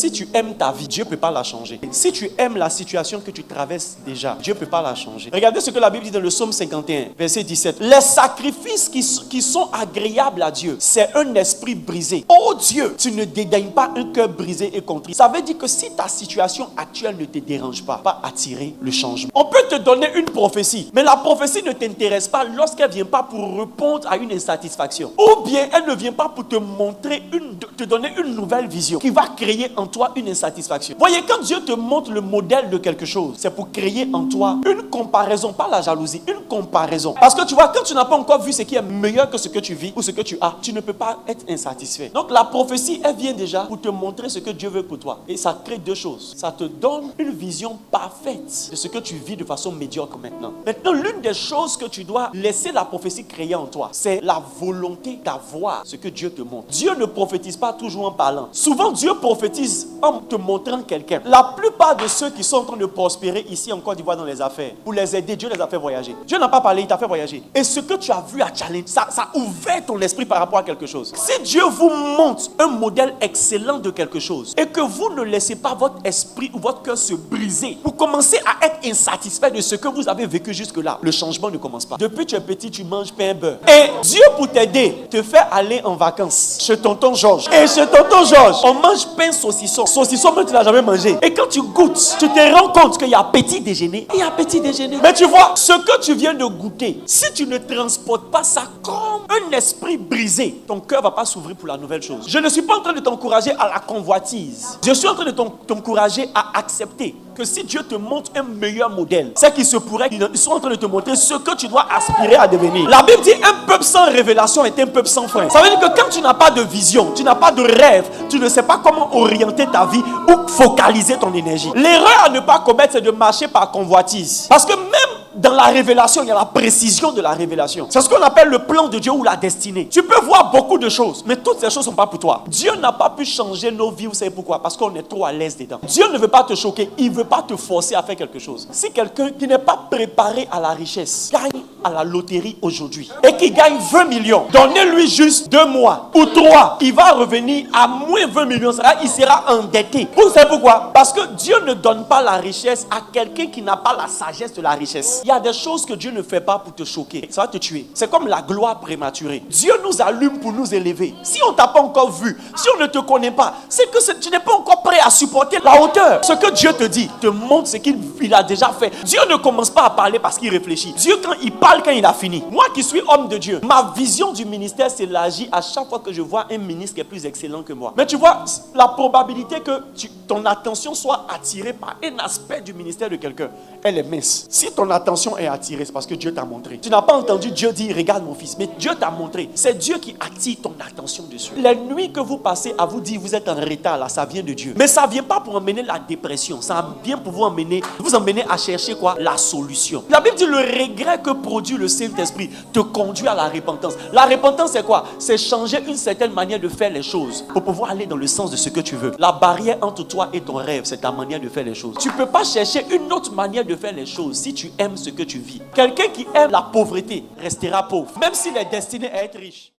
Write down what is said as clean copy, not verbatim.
si tu aimes ta vie, Dieu ne peut pas la changer. Si tu aimes la situation que tu traverses déjà, Dieu ne peut pas la changer. Regardez ce que la Bible dit dans le psaume 51, verset 17. Les sacrifices qui sont agréables à Dieu, c'est un esprit brisé. Oh Dieu, tu ne dédaignes pas un cœur brisé et contrit. Ça veut dire que si ta situation actuelle ne te dérange pas attirer le changement. On peut te donner une prophétie, mais la prophétie ne t'intéresse pas lorsqu'elle ne vient pas pour répondre à une insatisfaction. Ou bien elle ne vient pas pour te montrer, te donner une nouvelle vision qui va créer en toi une insatisfaction. Voyez, quand Dieu te montre le modèle de quelque chose, c'est pour créer en toi une comparaison, pas la jalousie, une comparaison. Parce que tu vois, quand tu n'as pas encore vu ce qui est meilleur que ce que tu vis ou ce que tu as, tu ne peux pas être insatisfait. Donc la prophétie, elle vient déjà pour te montrer ce que Dieu veut pour toi. Et ça crée deux choses. Ça te donne une vision parfaite de ce que tu vis de façon médiocre maintenant. Maintenant, l'une des choses que tu dois laisser la prophétie créer en toi, c'est la volonté d'avoir ce que Dieu te montre. Dieu ne prophétise pas toujours en parlant. Souvent, Dieu prophétise en te montrant quelqu'un. La plupart de ceux qui sont en train de prospérer ici en Côte d'Ivoire dans les affaires, pour les aider, Dieu les a fait voyager. Dieu n'a pas parlé, il t'a fait voyager. Et ce que tu as vu à Challenge, ça a ouvert ton esprit par rapport à quelque chose. Si Dieu vous montre un modèle excellent de quelque chose et que vous ne laissez pas votre esprit ou votre cœur se briser, vous commencez à être insatisfait de ce que vous avez vécu jusque-là, le changement ne commence pas. Depuis que tu es petit, tu manges pain beurre. Et Dieu, pour t'aider, te fait aller en vacances chez tonton Georges. Et chez tonton Georges, on mange pain saucisson. Saucisson, même tu n'as jamais mangé. Et quand tu goûtes, tu te rends compte qu'il y a petit déjeuner et il y a petit déjeuner. Mais tu vois, ce que tu viens de goûter, si tu ne transportes pas ça comme un esprit brisé, ton cœur ne va pas s'ouvrir pour la nouvelle chose. Je ne suis pas en train de t'encourager à la convoitise. Je suis en train de t'encourager à accepter que si Dieu te montre un meilleur modèle, c'est qu'il se pourrait qu'ils soient en train de te montrer ce que tu dois aspirer à devenir. La Bible dit un peuple sans révélation est un peuple sans frein. Ça veut dire que quand tu n'as pas de vision, tu n'as pas de rêve, tu ne sais pas comment orienter ta vie ou focaliser ton énergie. L'erreur à ne pas commettre, c'est de marcher par convoitise. Parce que même dans la révélation, il y a la précision de la révélation. C'est ce qu'on appelle le plan de Dieu ou la destinée. Tu peux voir beaucoup de choses, mais toutes ces choses ne sont pas pour toi. Dieu n'a pas pu changer nos vies, vous savez pourquoi? Parce qu'on est trop à l'aise dedans. Dieu ne veut pas te choquer, il ne veut pas te forcer à faire quelque chose. Si quelqu'un qui n'est pas préparé à la richesse gagne à la loterie aujourd'hui et qui gagne 20 millions, donnez-lui juste 2 mois ou 3, il va revenir à moins 20 millions, il sera endetté. Vous savez pourquoi? Parce que Dieu ne donne pas la richesse à quelqu'un qui n'a pas la sagesse de la richesse. Il y a des choses que Dieu ne fait pas pour te choquer. Ça va te tuer. C'est comme la gloire prématurée. Dieu nous allume pour nous élever. Si on ne t'a pas encore vu, si on ne te connaît pas, c'est que tu n'es pas encore prêt à supporter la hauteur. Ce que Dieu te dit, te montre ce qu'il a déjà fait. Dieu ne commence pas à parler parce qu'il réfléchit. Dieu, quand il parle, quand il a fini. Moi qui suis homme de Dieu, ma vision du ministère s'élargit à chaque fois que je vois un ministre qui est plus excellent que moi. Mais tu vois, la probabilité que ton attention soit attirée par un aspect du ministère de quelqu'un, elle est mince. Si ton attention est attirée, c'est parce que Dieu t'a montré. Tu n'as pas entendu Dieu dire, regarde mon fils, mais Dieu t'a montré. C'est Dieu qui attire ton attention dessus. Les nuits que vous passez à vous dire, vous êtes en retard là, ça vient de Dieu. Mais ça ne vient pas pour emmener la dépression, ça vient pour vous emmener à chercher quoi? La solution. La Bible dit, le regret que produit le Saint-Esprit te conduit à la repentance. La repentance, c'est quoi? C'est changer une certaine manière de faire les choses pour pouvoir aller dans le sens de ce que tu veux. La barrière entre toi et ton rêve, c'est ta manière de faire les choses. Tu ne peux pas chercher une autre manière de faire les choses si tu aimes ce que tu vis. Quelqu'un qui aime la pauvreté restera pauvre, même s'il est destiné à être riche.